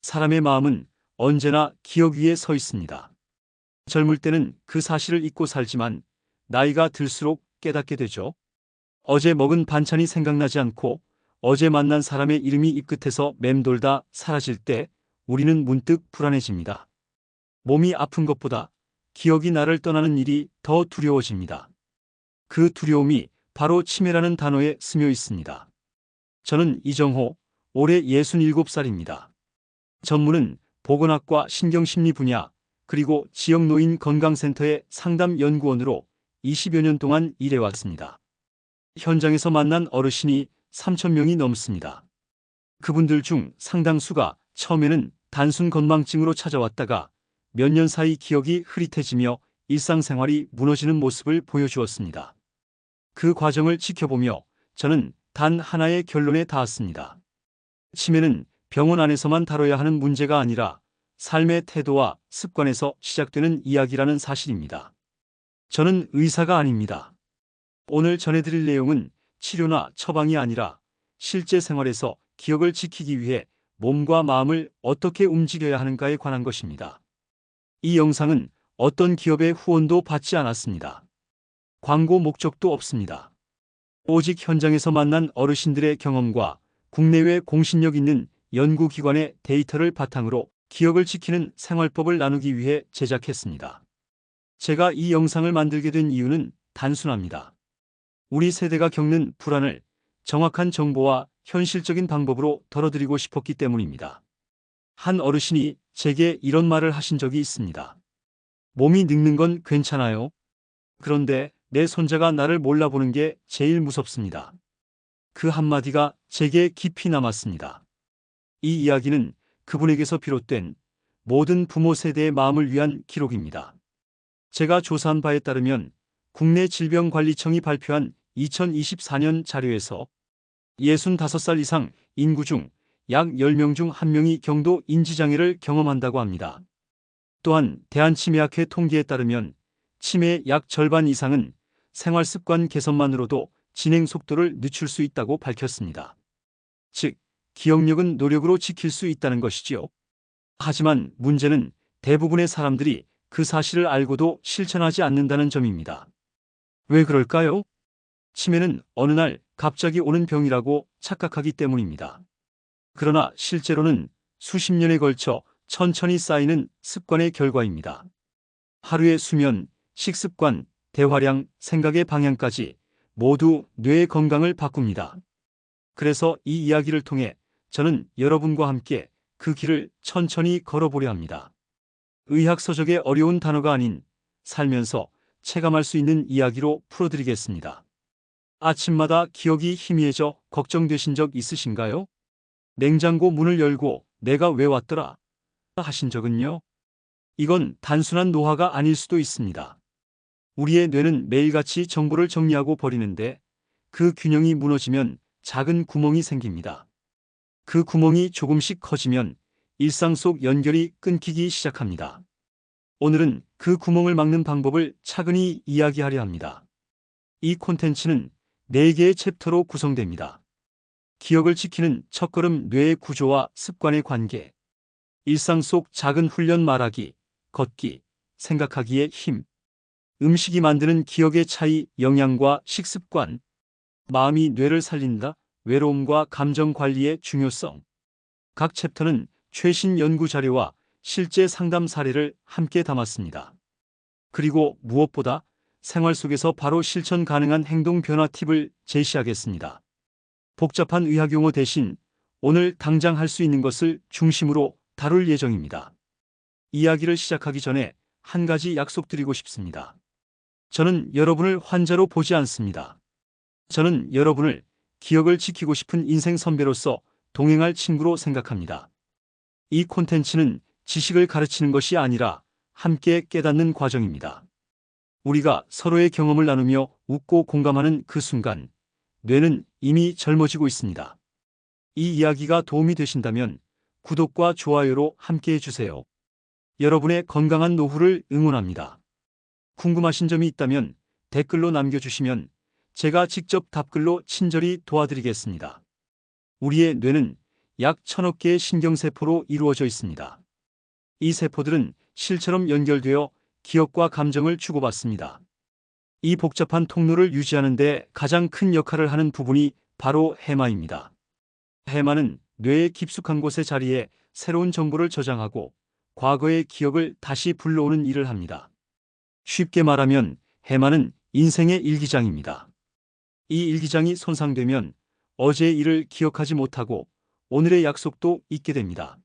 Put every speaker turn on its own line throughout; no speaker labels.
사람의 마음은 언제나 기억 위에 서 있습니다. 젊을 때는 그 사실을 잊고 살지만 나이가 들수록 깨닫게 되죠. 어제 먹은 반찬이 생각나지 않고 어제 만난 사람의 이름이 입끝에서 맴돌다 사라질 때 우리는 문득 불안해집니다. 몸이 아픈 것보다 기억이 나를 떠나는 일이 더 두려워집니다. 그 두려움이 바로 치매라는 단어에 스며 있습니다. 저는 이정호, 올해 67살입니다. 전문은 보건학과 신경심리 분야, 그리고 지역노인 건강센터의 상담연구원으로 20여 년 동안 일해왔습니다. 현장에서 만난 어르신이 3,000명이 넘습니다. 그분들 중 상당수가 처음에는 단순 건망증으로 찾아왔다가 몇 년 사이 기억이 흐릿해지며 일상생활이 무너지는 모습을 보여주었습니다. 그 과정을 지켜보며 저는 단 하나의 결론에 닿았습니다. 치매는 병원 안에서만 다뤄야 하는 문제가 아니라 삶의 태도와 습관에서 시작되는 이야기라는 사실입니다. 저는 의사가 아닙니다. 오늘 전해드릴 내용은 치료나 처방이 아니라 실제 생활에서 기억을 지키기 위해 몸과 마음을 어떻게 움직여야 하는가에 관한 것입니다. 이 영상은 어떤 기업의 후원도 받지 않았습니다. 광고 목적도 없습니다. 오직 현장에서 만난 어르신들의 경험과 국내외 공신력 있는 연구기관의 데이터를 바탕으로 기억을 지키는 생활법을 나누기 위해 제작했습니다. 제가 이 영상을 만들게 된 이유는 단순합니다. 우리 세대가 겪는 불안을 정확한 정보와 현실적인 방법으로 덜어드리고 싶었기 때문입니다. 한 어르신이 제게 이런 말을 하신 적이 있습니다. 몸이 늙는 건 괜찮아요. 그런데 내 손자가 나를 몰라보는 게 제일 무섭습니다. 그 한마디가 제게 깊이 남았습니다. 이 이야기는 그분에게서 비롯된 모든 부모 세대의 마음을 위한 기록입니다. 제가 조사한 바에 따르면 국내 질병관리청이 발표한 2024년 자료에서 65살 이상 인구 중 약 10명 중 1명이 경도 인지장애를 경험한다고 합니다. 또한 대한치매학회 통계에 따르면 치매의 약 절반 이상은 생활습관 개선만으로도 진행 속도를 늦출 수 있다고 밝혔습니다. 즉, 기억력은 노력으로 지킬 수 있다는 것이지요. 하지만 문제는 대부분의 사람들이 그 사실을 알고도 실천하지 않는다는 점입니다. 왜 그럴까요? 치매는 어느 날 갑자기 오는 병이라고 착각하기 때문입니다. 그러나 실제로는 수십 년에 걸쳐 천천히 쌓이는 습관의 결과입니다. 하루의 수면, 식습관, 대화량, 생각의 방향까지 모두 뇌의 건강을 바꿉니다. 그래서 이 이야기를 통해 저는 여러분과 함께 그 길을 천천히 걸어보려 합니다. 의학서적의 어려운 단어가 아닌 살면서 체감할 수 있는 이야기로 풀어드리겠습니다. 아침마다 기억이 희미해져 걱정되신 적 있으신가요? 냉장고 문을 열고 내가 왜 왔더라 하신 적은요? 이건 단순한 노화가 아닐 수도 있습니다. 우리의 뇌는 매일같이 정보를 정리하고 버리는데 그 균형이 무너지면 작은 구멍이 생깁니다. 그 구멍이 조금씩 커지면 일상 속 연결이 끊기기 시작합니다. 오늘은 그 구멍을 막는 방법을 차근히 이야기하려 합니다. 이 콘텐츠는 4개의 챕터로 구성됩니다. 기억을 지키는 첫걸음 뇌의 구조와 습관의 관계, 일상 속 작은 훈련 말하기, 걷기, 생각하기의 힘, 음식이 만드는 기억의 차이, 영양과 식습관, 마음이 뇌를 살린다, 외로움과 감정 관리의 중요성. 각 챕터는 최신 연구 자료와 실제 상담 사례를 함께 담았습니다. 그리고 무엇보다 생활 속에서 바로 실천 가능한 행동 변화 팁을 제시하겠습니다. 복잡한 의학 용어 대신 오늘 당장 할 수 있는 것을 중심으로 다룰 예정입니다. 이야기를 시작하기 전에 한 가지 약속드리고 싶습니다. 저는 여러분을 환자로 보지 않습니다. 저는 여러분을 기억을 지키고 싶은 인생 선배로서 동행할 친구로 생각합니다. 이 콘텐츠는 지식을 가르치는 것이 아니라 함께 깨닫는 과정입니다. 우리가 서로의 경험을 나누며 웃고 공감하는 그 순간, 뇌는 이미 젊어지고 있습니다. 이 이야기가 도움이 되신다면 구독과 좋아요로 함께 해주세요. 여러분의 건강한 노후를 응원합니다. 궁금하신 점이 있다면 댓글로 남겨주시면 제가 직접 답글로 친절히 도와드리겠습니다. 우리의 뇌는 약 1000억 개의 신경세포로 이루어져 있습니다. 이 세포들은 실처럼 연결되어 기억과 감정을 주고받습니다. 이 복잡한 통로를 유지하는 데 가장 큰 역할을 하는 부분이 바로 해마입니다. 해마는 뇌의 깊숙한 곳의 자리에 새로운 정보를 저장하고 과거의 기억을 다시 불러오는 일을 합니다. 쉽게 말하면 해마는 인생의 일기장입니다. 이 일기장이 손상되면 어제의 일을 기억하지 못하고 오늘의 약속도 잊게 됩니다.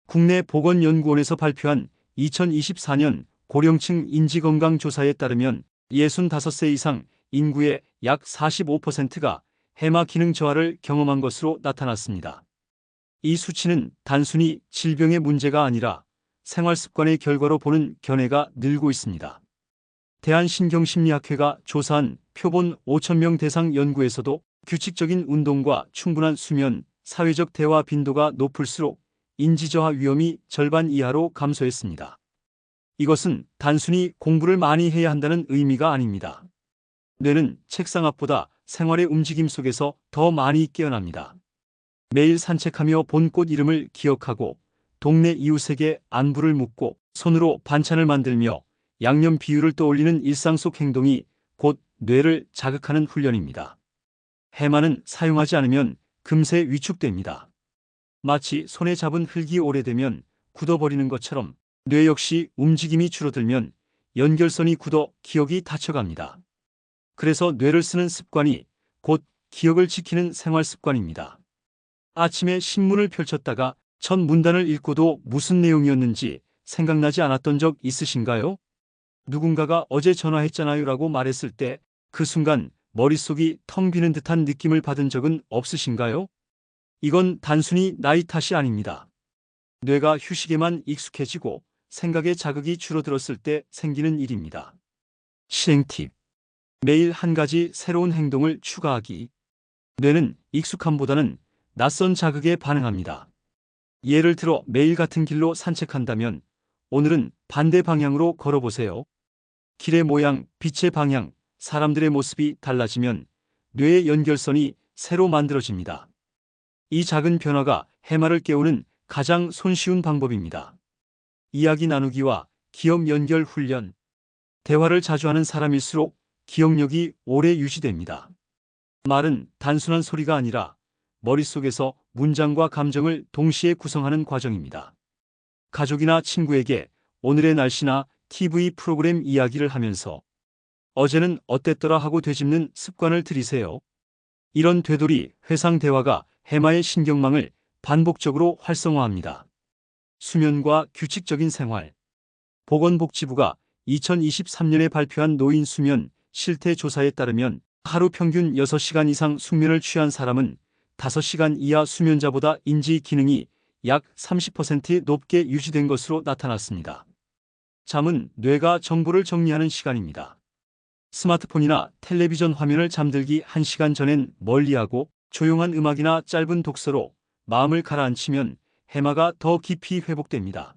국내 보건연구원에서 발표한 2024년 고령층 인지건강조사에 따르면 65세 이상 인구의 약 45%가 해마 기능 저하를 경험한 것으로 나타났습니다. 이 수치는 단순히 질병의 문제가 아니라 생활 습관의 결과로 보는 견해가 늘고 있습니다. 대한신경심리학회가 조사한 표본 5,000명 대상 연구에서도 규칙적인 운동과 충분한 수면, 사회적 대화 빈도가 높을수록 인지저하 위험이 절반 이하로 감소했습니다. 이것은 단순히 공부를 많이 해야 한다는 의미가 아닙니다. 뇌는 책상 앞보다 생활의 움직임 속에서 더 많이 깨어납니다. 매일 산책하며 본 꽃 이름을 기억하고 동네 이웃에게 안부를 묻고 손으로 반찬을 만들며 양념 비율을 떠올리는 일상 속 행동이 곧 뇌를 자극하는 훈련입니다. 해마는 사용하지 않으면 금세 위축됩니다. 마치 손에 잡은 흙이 오래되면 굳어버리는 것처럼 뇌 역시 움직임이 줄어들면 연결선이 굳어 기억이 닫혀갑니다. 그래서 뇌를 쓰는 습관이 곧 기억을 지키는 생활 습관입니다. 아침에 신문을 펼쳤다가 첫 문단을 읽고도 무슨 내용이었는지 생각나지 않았던 적 있으신가요? 누군가가 어제 전화했잖아요 라고 말했을 때 그 순간 머릿속이 텅 비는 듯한 느낌을 받은 적은 없으신가요? 이건 단순히 나이 탓이 아닙니다. 뇌가 휴식에만 익숙해지고 생각의 자극이 줄어들었을 때 생기는 일입니다. 실행 팁. 매일 한 가지 새로운 행동을 추가하기. 뇌는 익숙함보다는 낯선 자극에 반응합니다. 예를 들어 매일 같은 길로 산책한다면 오늘은 반대 방향으로 걸어보세요. 길의 모양, 빛의 방향, 사람들의 모습이 달라지면 뇌의 연결선이 새로 만들어집니다. 이 작은 변화가 해마를 깨우는 가장 손쉬운 방법입니다. 이야기 나누기와 기억 연결 훈련. 대화를 자주 하는 사람일수록 기억력이 오래 유지됩니다. 말은 단순한 소리가 아니라 머릿속에서 문장과 감정을 동시에 구성하는 과정입니다. 가족이나 친구에게 오늘의 날씨나 TV 프로그램 이야기를 하면서 어제는 어땠더라 하고 되짚는 습관을 들이세요. 이런 되돌이 회상 대화가 해마의 신경망을 반복적으로 활성화합니다. 수면과 규칙적인 생활. 보건복지부가 2023년에 발표한 노인 수면 실태 조사에 따르면 하루 평균 6시간 이상 숙면을 취한 사람은 5시간 이하 수면자보다 인지 기능이 약 30% 높게 유지된 것으로 나타났습니다. 잠은 뇌가 정보를 정리하는 시간입니다. 스마트폰이나 텔레비전 화면을 잠들기 1시간 전엔 멀리하고 조용한 음악이나 짧은 독서로 마음을 가라앉히면 해마가 더 깊이 회복됩니다.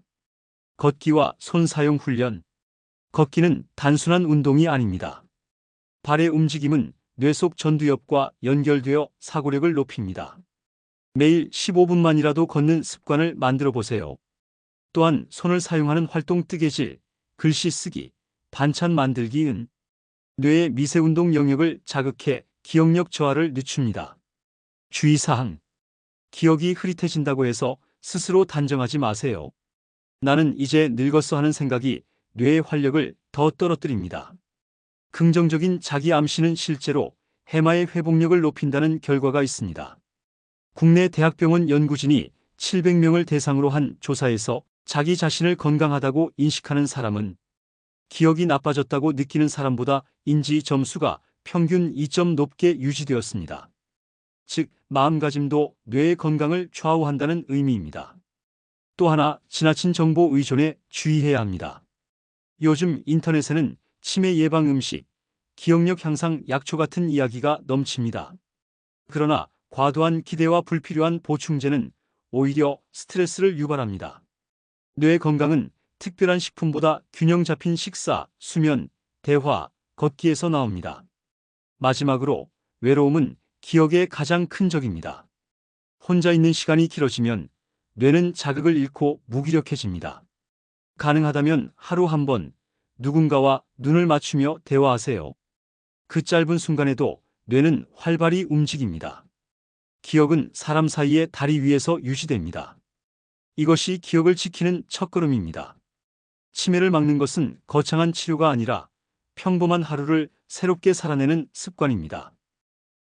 걷기와 손 사용 훈련. 걷기는 단순한 운동이 아닙니다. 발의 움직임은 뇌 속 전두엽과 연결되어 사고력을 높입니다. 매일 15분만이라도 걷는 습관을 만들어 보세요. 또한 손을 사용하는 활동 뜨개질, 글씨 쓰기, 반찬 만들기는 뇌의 미세운동 영역을 자극해 기억력 저하를 늦춥니다. 주의사항. 기억이 흐릿해진다고 해서 스스로 단정하지 마세요. 나는 이제 늙었어 하는 생각이 뇌의 활력을 더 떨어뜨립니다. 긍정적인 자기 암시는 실제로 해마의 회복력을 높인다는 결과가 있습니다. 국내 대학병원 연구진이 700명을 대상으로 한 조사에서 자기 자신을 건강하다고 인식하는 사람은 기억이 나빠졌다고 느끼는 사람보다 인지 점수가 평균 2점 높게 유지되었습니다. 즉, 마음가짐도 뇌의 건강을 좌우한다는 의미입니다. 또 하나, 지나친 정보 의존에 주의해야 합니다. 요즘 인터넷에는 치매 예방 음식, 기억력 향상 약초 같은 이야기가 넘칩니다. 그러나 과도한 기대와 불필요한 보충제는 오히려 스트레스를 유발합니다. 뇌 건강은 특별한 식품보다 균형 잡힌 식사, 수면, 대화, 걷기에서 나옵니다. 마지막으로, 외로움은 기억의 가장 큰 적입니다. 혼자 있는 시간이 길어지면 뇌는 자극을 잃고 무기력해집니다. 가능하다면 하루 한 번 누군가와 눈을 맞추며 대화하세요. 그 짧은 순간에도 뇌는 활발히 움직입니다. 기억은 사람 사이의 다리 위에서 유지됩니다. 이것이 기억을 지키는 첫걸음입니다. 치매를 막는 것은 거창한 치료가 아니라 평범한 하루를 새롭게 살아내는 습관입니다.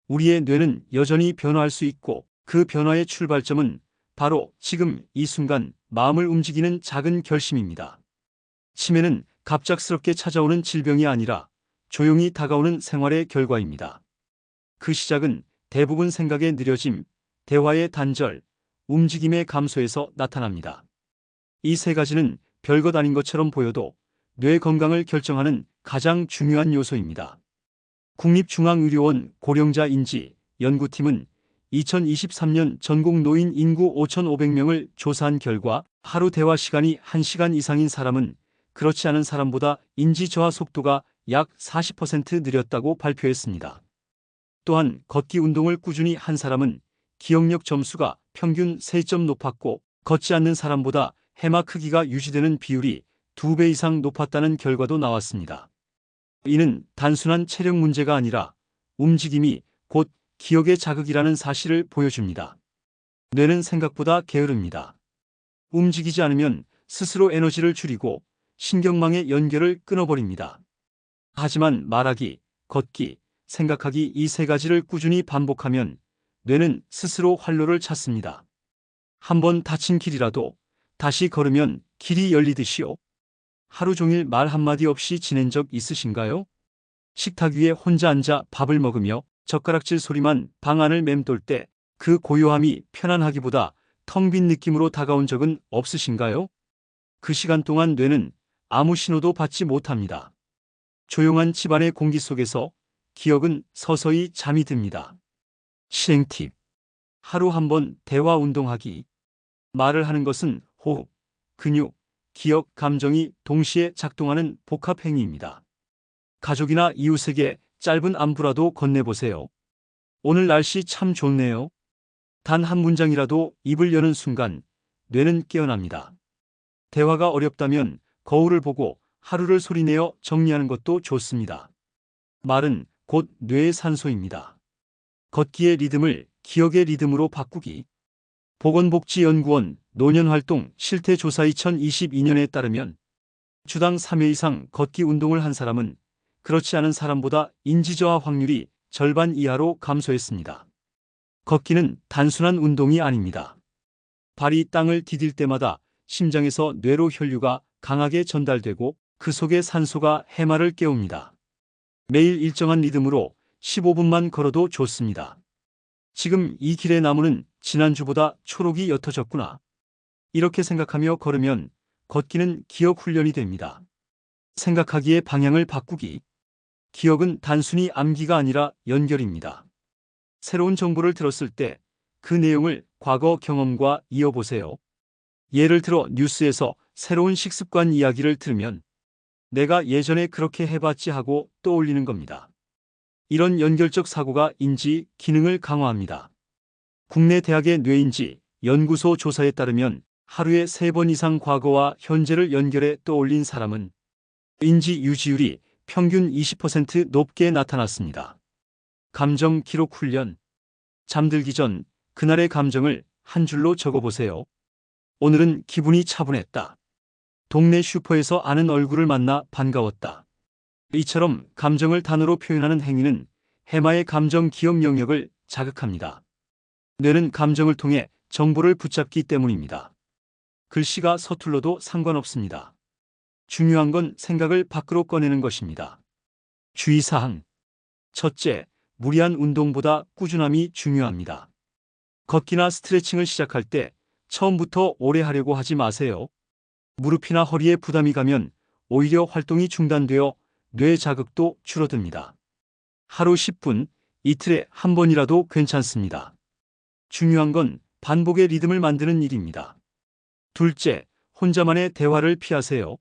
우리의 뇌는 여전히 변화할 수 있고 그 변화의 출발점은 바로 지금 이 순간 마음을 움직이는 작은 결심입니다. 치매는 갑작스럽게 찾아오는 질병이 아니라 조용히 다가오는 생활의 결과입니다. 그 시작은 대부분 생각의 느려짐, 대화의 단절, 움직임의 감소에서 나타납니다. 이 세 가지는 별것 아닌 것처럼 보여도 뇌 건강을 결정하는 가장 중요한 요소입니다. 국립중앙의료원 고령자 인지 연구팀은 2023년 전국 노인 인구 5,500명을 조사한 결과 하루 대화 시간이 1시간 이상인 사람은 그렇지 않은 사람보다 인지 저하 속도가 약 40% 느렸다고 발표했습니다. 또한 걷기 운동을 꾸준히 한 사람은 기억력 점수가 평균 3점 높았고 걷지 않는 사람보다 해마 크기가 유지되는 비율이 2배 이상 높았다는 결과도 나왔습니다. 이는 단순한 체력 문제가 아니라 움직임이 곧 기억의 자극이라는 사실을 보여줍니다. 뇌는 생각보다 게으릅니다. 움직이지 않으면 스스로 에너지를 줄이고 신경망의 연결을 끊어버립니다. 하지만 말하기, 걷기, 생각하기 이 세 가지를 꾸준히 반복하면 뇌는 스스로 활로를 찾습니다. 한번 다친 길이라도 다시 걸으면 길이 열리듯이요. 하루 종일 말 한마디 없이 지낸 적 있으신가요? 식탁 위에 혼자 앉아 밥을 먹으며 젓가락질 소리만 방 안을 맴돌 때 그 고요함이 편안하기보다 텅 빈 느낌으로 다가온 적은 없으신가요? 그 시간 동안 뇌는 아무 신호도 받지 못합니다. 조용한 집안의 공기 속에서 기억은 서서히 잠이 듭니다. 실행 팁. 하루 한 번 대화 운동하기. 말을 하는 것은 호흡, 근육, 기억, 감정이 동시에 작동하는 복합 행위입니다. 가족이나 이웃에게 짧은 안부라도 건네보세요. 오늘 날씨 참 좋네요. 단 한 문장이라도 입을 여는 순간 뇌는 깨어납니다. 대화가 어렵다면 거울을 보고 하루를 소리내어 정리하는 것도 좋습니다. 말은 곧 뇌의 산소입니다. 걷기의 리듬을 기억의 리듬으로 바꾸기. 보건복지연구원 노년활동 실태조사 2022년에 따르면 주당 3회 이상 걷기 운동을 한 사람은 그렇지 않은 사람보다 인지저하 확률이 절반 이하로 감소했습니다. 걷기는 단순한 운동이 아닙니다. 발이 땅을 디딜 때마다 심장에서 뇌로 혈류가 강하게 전달되고 그 속의 산소가 해마를 깨웁니다. 매일 일정한 리듬으로 15분만 걸어도 좋습니다. 지금 이 길의 나무는 지난주보다 초록이 옅어졌구나. 이렇게 생각하며 걸으면 걷기는 기억 훈련이 됩니다. 생각하기의 방향을 바꾸기. 기억은 단순히 암기가 아니라 연결입니다. 새로운 정보를 들었을 때 그 내용을 과거 경험과 이어보세요. 예를 들어 뉴스에서 새로운 식습관 이야기를 들으면 내가 예전에 그렇게 해봤지 하고 떠올리는 겁니다. 이런 연결적 사고가 인지 기능을 강화합니다. 국내 대학의 뇌인지 연구소 조사에 따르면 하루에 3번 이상 과거와 현재를 연결해 떠올린 사람은 인지 유지율이 평균 20% 높게 나타났습니다. 감정 기록 훈련. 잠들기 전 그날의 감정을 한 줄로 적어보세요. 오늘은 기분이 차분했다. 동네 슈퍼에서 아는 얼굴을 만나 반가웠다. 이처럼 감정을 단어로 표현하는 행위는 해마의 감정 기억 영역을 자극합니다. 뇌는 감정을 통해 정보를 붙잡기 때문입니다. 글씨가 서툴러도 상관없습니다. 중요한 건 생각을 밖으로 꺼내는 것입니다. 주의사항. 첫째, 무리한 운동보다 꾸준함이 중요합니다. 걷기나 스트레칭을 시작할 때 처음부터 오래 하려고 하지 마세요. 무릎이나 허리에 부담이 가면 오히려 활동이 중단되어 뇌 자극도 줄어듭니다. 하루 10분, 이틀에 한 번이라도 괜찮습니다. 중요한 건 반복의 리듬을 만드는 일입니다. 둘째, 혼자만의 대화를 피하세요.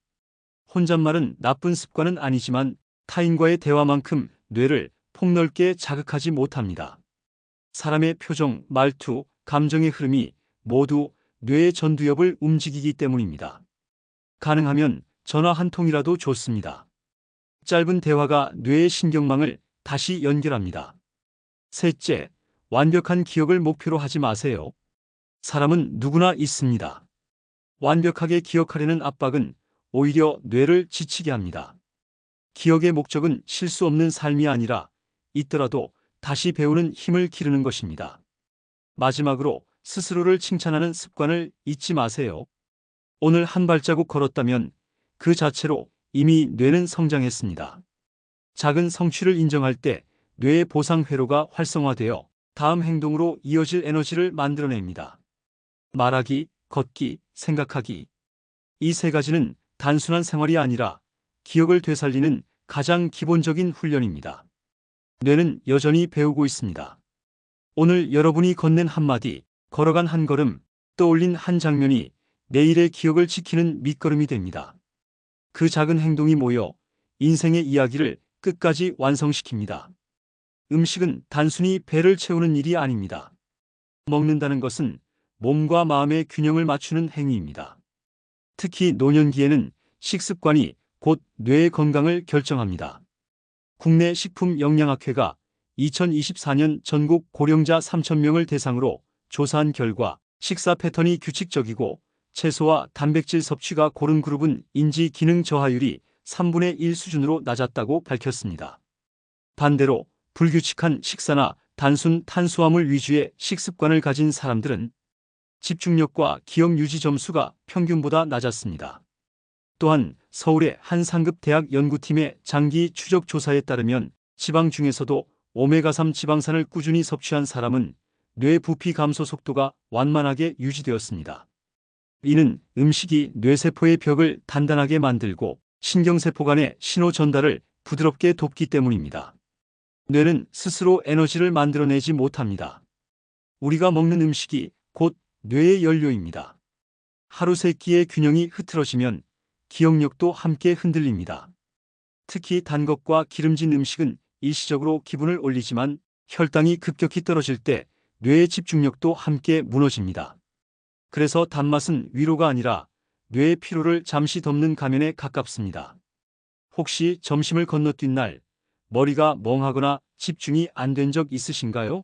혼잣말은 나쁜 습관은 아니지만 타인과의 대화만큼 뇌를 폭넓게 자극하지 못합니다. 사람의 표정, 말투, 감정의 흐름이 모두 뇌의 전두엽을 움직이기 때문입니다. 가능하면 전화 한 통이라도 좋습니다. 짧은 대화가 뇌의 신경망을 다시 연결합니다. 셋째, 완벽한 기억을 목표로 하지 마세요. 사람은 누구나 있습니다. 완벽하게 기억하려는 압박은 오히려 뇌를 지치게 합니다. 기억의 목적은 실수 없는 삶이 아니라 있더라도 다시 배우는 힘을 기르는 것입니다. 마지막으로 스스로를 칭찬하는 습관을 잊지 마세요. 오늘 한 발자국 걸었다면 그 자체로 이미 뇌는 성장했습니다. 작은 성취를 인정할 때 뇌의 보상 회로가 활성화되어 다음 행동으로 이어질 에너지를 만들어냅니다. 말하기, 걷기, 생각하기. 이 세 가지는 단순한 생활이 아니라 기억을 되살리는 가장 기본적인 훈련입니다. 뇌는 여전히 배우고 있습니다. 오늘 여러분이 건넨 한마디, 걸어간 한 걸음, 떠올린 한 장면이 내일의 기억을 지키는 밑거름이 됩니다. 그 작은 행동이 모여 인생의 이야기를 끝까지 완성시킵니다. 음식은 단순히 배를 채우는 일이 아닙니다. 먹는다는 것은 몸과 마음의 균형을 맞추는 행위입니다. 특히 노년기에는 식습관이 곧 뇌의 건강을 결정합니다. 국내 식품영양학회가 2024년 전국 고령자 3,000명을 대상으로 조사한 결과 식사 패턴이 규칙적이고 채소와 단백질 섭취가 고른 그룹은 인지 기능 저하율이 3분의 1 수준으로 낮았다고 밝혔습니다. 반대로 불규칙한 식사나 단순 탄수화물 위주의 식습관을 가진 사람들은 집중력과 기억 유지 점수가 평균보다 낮았습니다. 또한 서울의 한 상급 대학 연구팀의 장기 추적 조사에 따르면 지방 중에서도 오메가3 지방산을 꾸준히 섭취한 사람은 뇌 부피 감소 속도가 완만하게 유지되었습니다. 이는 음식이 뇌세포의 벽을 단단하게 만들고 신경세포 간의 신호 전달을 부드럽게 돕기 때문입니다. 뇌는 스스로 에너지를 만들어내지 못합니다. 우리가 먹는 음식이 곧 뇌의 연료입니다. 하루 세 끼의 균형이 흐트러지면 기억력도 함께 흔들립니다. 특히 단 것과 기름진 음식은 일시적으로 기분을 올리지만 혈당이 급격히 떨어질 때 뇌의 집중력도 함께 무너집니다. 그래서 단맛은 위로가 아니라 뇌의 피로를 잠시 덮는 가면에 가깝습니다. 혹시 점심을 건너뛴 날 머리가 멍하거나 집중이 안 된 적 있으신가요?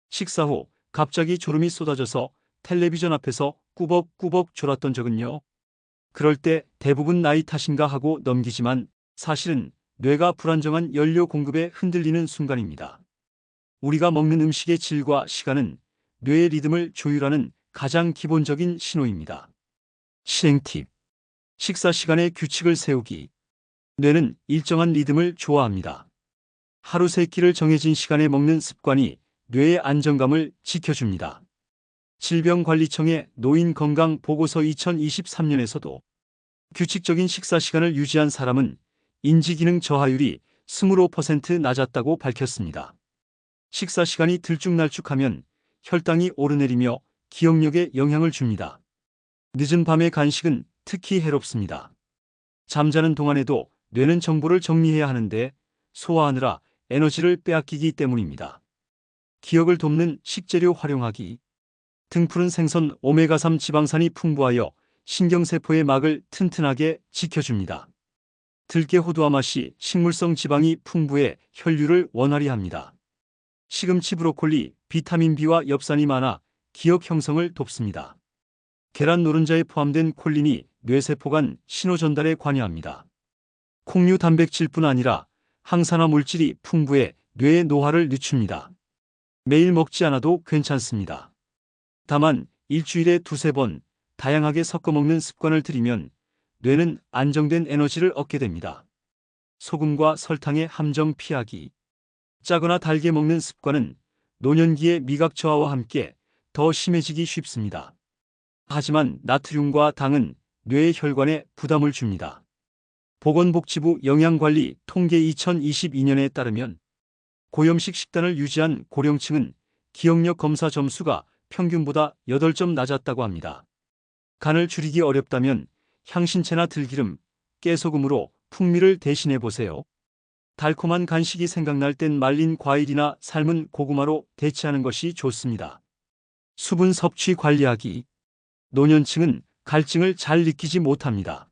식사 후 갑자기 졸음이 쏟아져서 텔레비전 앞에서 꾸벅꾸벅 졸았던 적은요? 그럴 때 대부분 나이 탓인가 하고 넘기지만 사실은 뇌가 불안정한 연료 공급에 흔들리는 순간입니다. 우리가 먹는 음식의 질과 시간은 뇌의 리듬을 조율하는 가장 기본적인 신호입니다. 실행 팁. 식사 시간에 규칙을 세우기. 뇌는 일정한 리듬을 좋아합니다. 하루 세 끼를 정해진 시간에 먹는 습관이 뇌의 안정감을 지켜줍니다. 질병관리청의 노인건강보고서 2023년에서도 규칙적인 식사 시간을 유지한 사람은 인지기능 저하율이 25% 낮았다고 밝혔습니다. 식사 시간이 들쭉날쭉하면 혈당이 오르내리며 기억력에 영향을 줍니다. 늦은 밤의 간식은 특히 해롭습니다. 잠자는 동안에도 뇌는 정보를 정리해야 하는데 소화하느라 에너지를 빼앗기기 때문입니다. 기억을 돕는 식재료 활용하기. 등푸른 생선 오메가3 지방산이 풍부하여 신경세포의 막을 튼튼하게 지켜줍니다. 들깨 호두와 맛이 식물성 지방이 풍부해 혈류를 원활히 합니다. 시금치 브로콜리 비타민 B와 엽산이 많아 기억 형성을 돕습니다. 계란 노른자에 포함된 콜린이 뇌세포 간 신호 전달에 관여합니다. 콩류 단백질뿐 아니라 항산화 물질이 풍부해 뇌의 노화를 늦춥니다. 매일 먹지 않아도 괜찮습니다. 다만 일주일에 두세 번 다양하게 섞어 먹는 습관을 들이면 뇌는 안정된 에너지를 얻게 됩니다. 소금과 설탕의 함정 피하기. 짜거나 달게 먹는 습관은 노년기의 미각 저하와 함께 더 심해지기 쉽습니다. 하지만 나트륨과 당은 뇌의 혈관에 부담을 줍니다. 보건복지부 영양관리 통계 2022년에 따르면 고염식 식단을 유지한 고령층은 기억력 검사 점수가 평균보다 8점 낮았다고 합니다. 간을 줄이기 어렵다면 향신채나 들기름, 깨소금으로 풍미를 대신해 보세요. 달콤한 간식이 생각날 땐 말린 과일이나 삶은 고구마로 대체하는 것이 좋습니다. 수분 섭취 관리하기. 노년층은 갈증을 잘 느끼지 못합니다.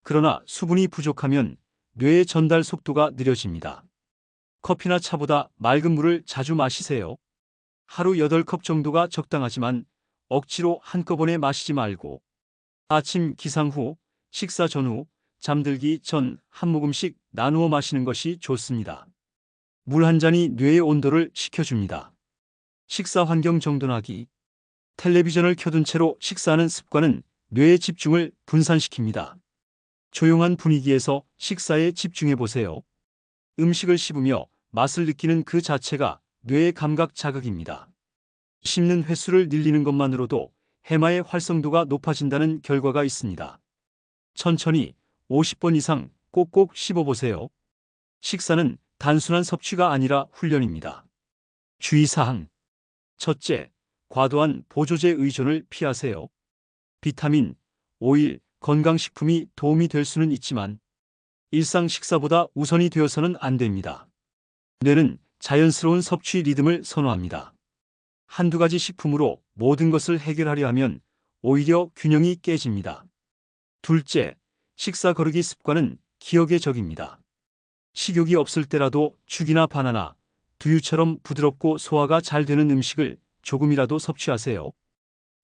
그러나 수분이 부족하면 뇌의 전달 속도가 느려집니다. 커피나 차보다 맑은 물을 자주 마시세요. 하루 8컵 정도가 적당하지만 억지로 한꺼번에 마시지 말고 아침 기상 후, 식사 전후, 잠들기 전 한 모금씩 나누어 마시는 것이 좋습니다. 물 한 잔이 뇌의 온도를 식혀줍니다. 식사 환경 정돈하기. 텔레비전을 켜둔 채로 식사하는 습관은 뇌의 집중을 분산시킵니다. 조용한 분위기에서 식사에 집중해 보세요. 음식을 씹으며 맛을 느끼는 그 자체가 뇌의 감각 자극입니다. 씹는 횟수를 늘리는 것만으로도 해마의 활성도가 높아진다는 결과가 있습니다. 천천히 50번 이상 꼭꼭 씹어보세요. 식사는 단순한 섭취가 아니라 훈련입니다. 주의사항. 첫째, 과도한 보조제 의존을 피하세요. 비타민, 오일, 건강식품이 도움이 될 수는 있지만 일상 식사보다 우선이 되어서는 안 됩니다. 뇌는 자연스러운 섭취 리듬을 선호합니다. 한두 가지 식품으로 모든 것을 해결하려 하면 오히려 균형이 깨집니다. 둘째, 식사 거르기 습관은 기억의 적입니다. 식욕이 없을 때라도 죽이나 바나나, 두유처럼 부드럽고 소화가 잘 되는 음식을 조금이라도 섭취하세요.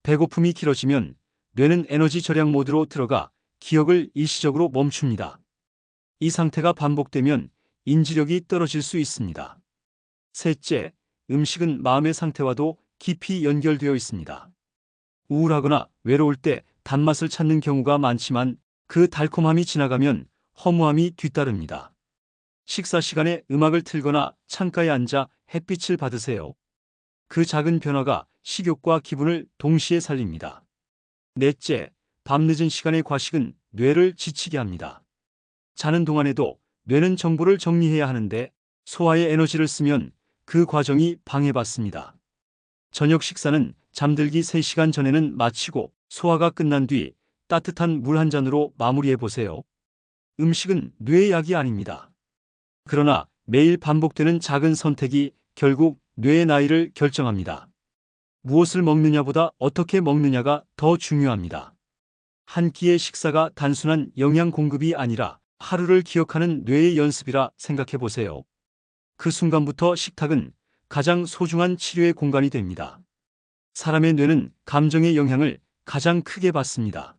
배고픔이 길어지면 뇌는 에너지 절약 모드로 들어가 기억을 일시적으로 멈춥니다. 이 상태가 반복되면 인지력이 떨어질 수 있습니다. 셋째, 음식은 마음의 상태와도 깊이 연결되어 있습니다. 우울하거나 외로울 때 단맛을 찾는 경우가 많지만 그 달콤함이 지나가면 허무함이 뒤따릅니다. 식사 시간에 음악을 틀거나 창가에 앉아 햇빛을 받으세요. 그 작은 변화가 식욕과 기분을 동시에 살립니다. 넷째, 밤늦은 시간의 과식은 뇌를 지치게 합니다. 자는 동안에도 뇌는 정보를 정리해야 하는데 소화에 에너지를 쓰면 그 과정이 방해받습니다. 저녁 식사는 잠들기 3시간 전에는 마치고 소화가 끝난 뒤 따뜻한 물 한 잔으로 마무리해 보세요. 음식은 뇌의 약이 아닙니다. 그러나 매일 반복되는 작은 선택이 결국 뇌의 나이를 결정합니다. 무엇을 먹느냐보다 어떻게 먹느냐가 더 중요합니다. 한 끼의 식사가 단순한 영양 공급이 아니라 하루를 기억하는 뇌의 연습이라 생각해 보세요. 그 순간부터 식탁은 가장 소중한 치료의 공간이 됩니다. 사람의 뇌는 감정의 영향을 가장 크게 받습니다.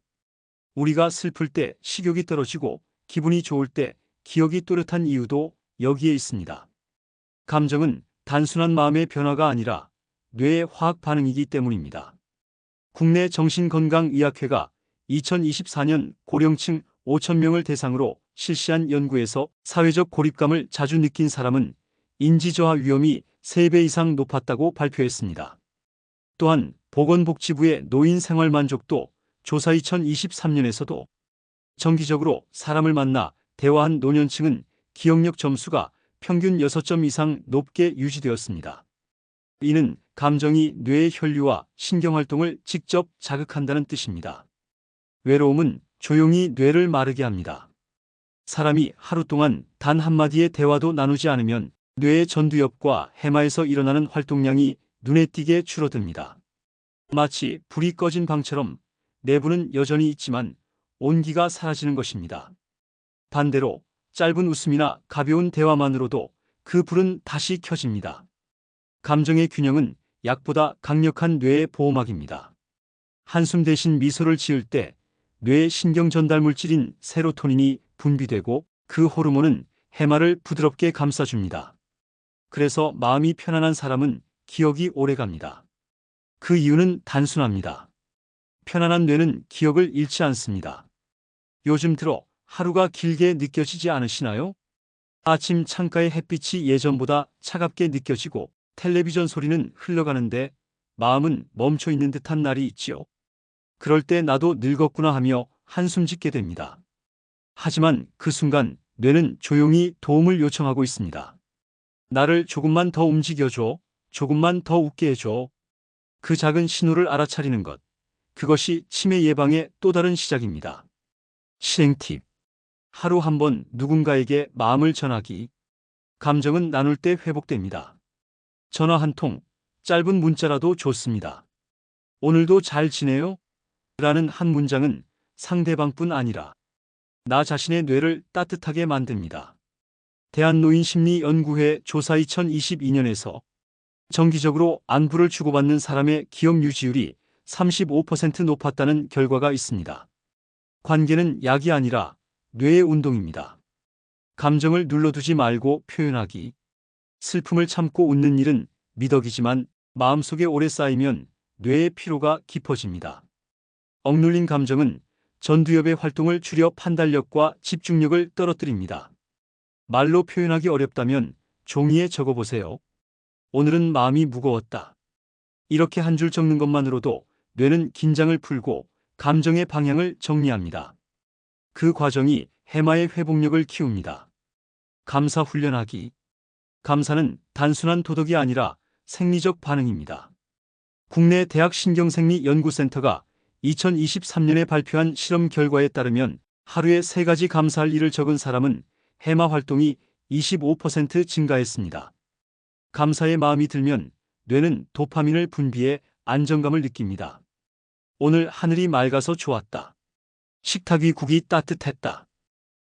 우리가 슬플 때 식욕이 떨어지고 기분이 좋을 때 기억이 또렷한 이유도 여기에 있습니다. 감정은 단순한 마음의 변화가 아니라 뇌의 화학 반응이기 때문입니다. 국내 정신건강의학회가 2024년 고령층 5,000명을 대상으로 실시한 연구에서 사회적 고립감을 자주 느낀 사람은 인지저하 위험이 3배 이상 높았다고 발표했습니다. 또한 보건복지부의 노인 생활 만족도 조사 2023년에서도 정기적으로 사람을 만나 대화한 노년층은 기억력 점수가 평균 6점 이상 높게 유지되었습니다. 이는 감정이 뇌의 혈류와 신경활동을 직접 자극한다는 뜻입니다. 외로움은 조용히 뇌를 마르게 합니다. 사람이 하루 동안 단 한마디의 대화도 나누지 않으면 뇌의 전두엽과 해마에서 일어나는 활동량이 눈에 띄게 줄어듭니다. 마치 불이 꺼진 방처럼 내부는 여전히 있지만 온기가 사라지는 것입니다. 반대로 짧은 웃음이나 가벼운 대화만으로도 그 불은 다시 켜집니다. 감정의 균형은 약보다 강력한 뇌의 보호막입니다. 한숨 대신 미소를 지을 때 뇌의 신경 전달 물질인 세로토닌이 분비되고 그 호르몬은 해마를 부드럽게 감싸줍니다. 그래서 마음이 편안한 사람은 기억이 오래갑니다. 그 이유는 단순합니다. 편안한 뇌는 기억을 잃지 않습니다. 요즘 들어 하루가 길게 느껴지지 않으시나요? 아침 창가의 햇빛이 예전보다 차갑게 느껴지고 텔레비전 소리는 흘러가는데 마음은 멈춰 있는 듯한 날이 있지요. 그럴 때 나도 늙었구나 하며 한숨 짓게 됩니다. 하지만 그 순간 뇌는 조용히 도움을 요청하고 있습니다. 나를 조금만 더 움직여줘. 조금만 더 웃게 해줘. 그 작은 신호를 알아차리는 것. 그것이 치매 예방의 또 다른 시작입니다. 실행 팁. 하루 한 번 누군가에게 마음을 전하기. 감정은 나눌 때 회복됩니다. 전화 한 통, 짧은 문자라도 좋습니다. 오늘도 잘 지내요? 라는 한 문장은 상대방뿐 아니라 나 자신의 뇌를 따뜻하게 만듭니다. 대한노인심리연구회 조사 2022년에서 정기적으로 안부를 주고받는 사람의 기억 유지율이 35% 높았다는 결과가 있습니다. 관계는 약이 아니라 뇌의 운동입니다. 감정을 눌러두지 말고 표현하기. 슬픔을 참고 웃는 일은 미덕이지만 마음속에 오래 쌓이면 뇌의 피로가 깊어집니다. 억눌린 감정은 전두엽의 활동을 줄여 판단력과 집중력을 떨어뜨립니다. 말로 표현하기 어렵다면 종이에 적어보세요. 오늘은 마음이 무거웠다. 이렇게 한 줄 적는 것만으로도 뇌는 긴장을 풀고 감정의 방향을 정리합니다. 그 과정이 해마의 회복력을 키웁니다. 감사 훈련하기. 감사는 단순한 도덕이 아니라 생리적 반응입니다. 국내 대학신경생리연구센터가 2023년에 발표한 실험 결과에 따르면 하루에 3가지 감사할 일을 적은 사람은 해마 활동이 25% 증가했습니다. 감사의 마음이 들면 뇌는 도파민을 분비해 안정감을 느낍니다. 오늘 하늘이 맑아서 좋았다. 식탁 위 국이 따뜻했다.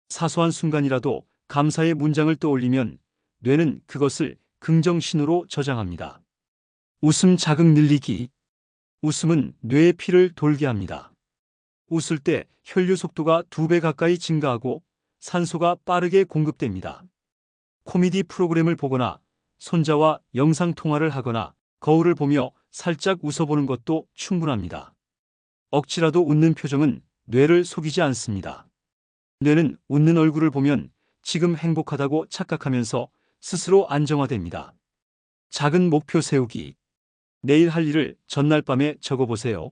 사소한 순간이라도 감사의 문장을 떠올리면 뇌는 그것을 긍정신호로 저장합니다. 웃음 자극 늘리기. 웃음은 뇌의 피를 돌게 합니다. 웃을 때 혈류 속도가 2배 가까이 증가하고 산소가 빠르게 공급됩니다. 코미디 프로그램을 보거나 손자와 영상통화를 하거나 거울을 보며 살짝 웃어보는 것도 충분합니다. 억지라도 웃는 표정은 뇌를 속이지 않습니다. 뇌는 웃는 얼굴을 보면 지금 행복하다고 착각하면서 스스로 안정화됩니다. 작은 목표 세우기. 내일 할 일을 전날 밤에 적어보세요.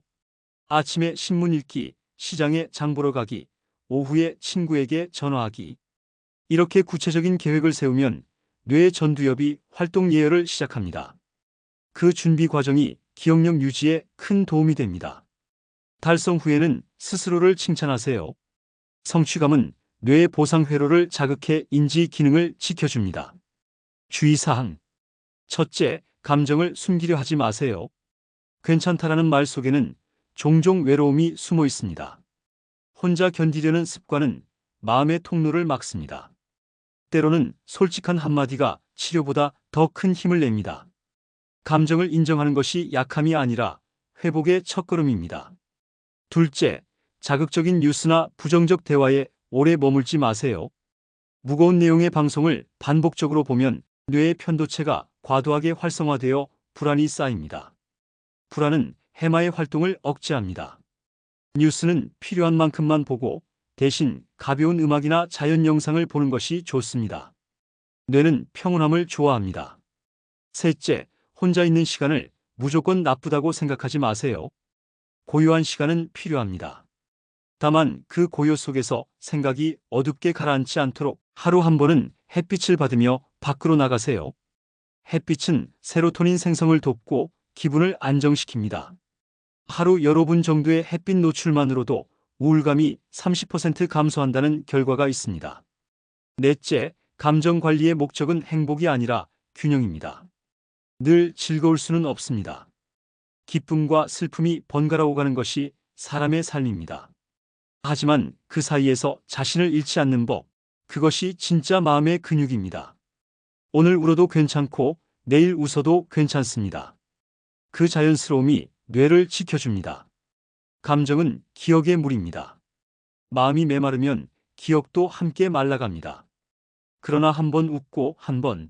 아침에 신문 읽기, 시장에 장 보러 가기, 오후에 친구에게 전화하기. 이렇게 구체적인 계획을 세우면 뇌의 전두엽이 활동 예열을 시작합니다. 그 준비 과정이 기억력 유지에 큰 도움이 됩니다. 달성 후에는 스스로를 칭찬하세요. 성취감은 뇌의 보상 회로를 자극해 인지 기능을 지켜줍니다. 주의사항. 첫째, 감정을 숨기려 하지 마세요. 괜찮다라는 말 속에는 종종 외로움이 숨어 있습니다. 혼자 견디려는 습관은 마음의 통로를 막습니다. 때로는 솔직한 한마디가 치료보다 더 큰 힘을 냅니다. 감정을 인정하는 것이 약함이 아니라 회복의 첫걸음입니다. 둘째, 자극적인 뉴스나 부정적 대화에 오래 머물지 마세요. 무거운 내용의 방송을 반복적으로 보면 뇌의 편도체가 과도하게 활성화되어 불안이 쌓입니다. 불안은 해마의 활동을 억제합니다. 뉴스는 필요한 만큼만 보고 대신 가벼운 음악이나 자연 영상을 보는 것이 좋습니다. 뇌는 평온함을 좋아합니다. 셋째, 혼자 있는 시간을 무조건 나쁘다고 생각하지 마세요. 고요한 시간은 필요합니다. 다만 그 고요 속에서 생각이 어둡게 가라앉지 않도록 하루 한 번은 햇빛을 받으며 밖으로 나가세요. 햇빛은 세로토닌 생성을 돕고 기분을 안정시킵니다. 하루 여러 분 정도의 햇빛 노출만으로도 우울감이 30% 감소한다는 결과가 있습니다. 넷째, 감정 관리의 목적은 행복이 아니라 균형입니다. 늘 즐거울 수는 없습니다. 기쁨과 슬픔이 번갈아 오가는 것이 사람의 삶입니다. 하지만 그 사이에서 자신을 잃지 않는 법, 그것이 진짜 마음의 근육입니다. 오늘 울어도 괜찮고 내일 웃어도 괜찮습니다. 그 자연스러움이 뇌를 지켜줍니다. 감정은 기억의 물입니다. 마음이 메마르면 기억도 함께 말라갑니다. 그러나 한 번 웃고 한 번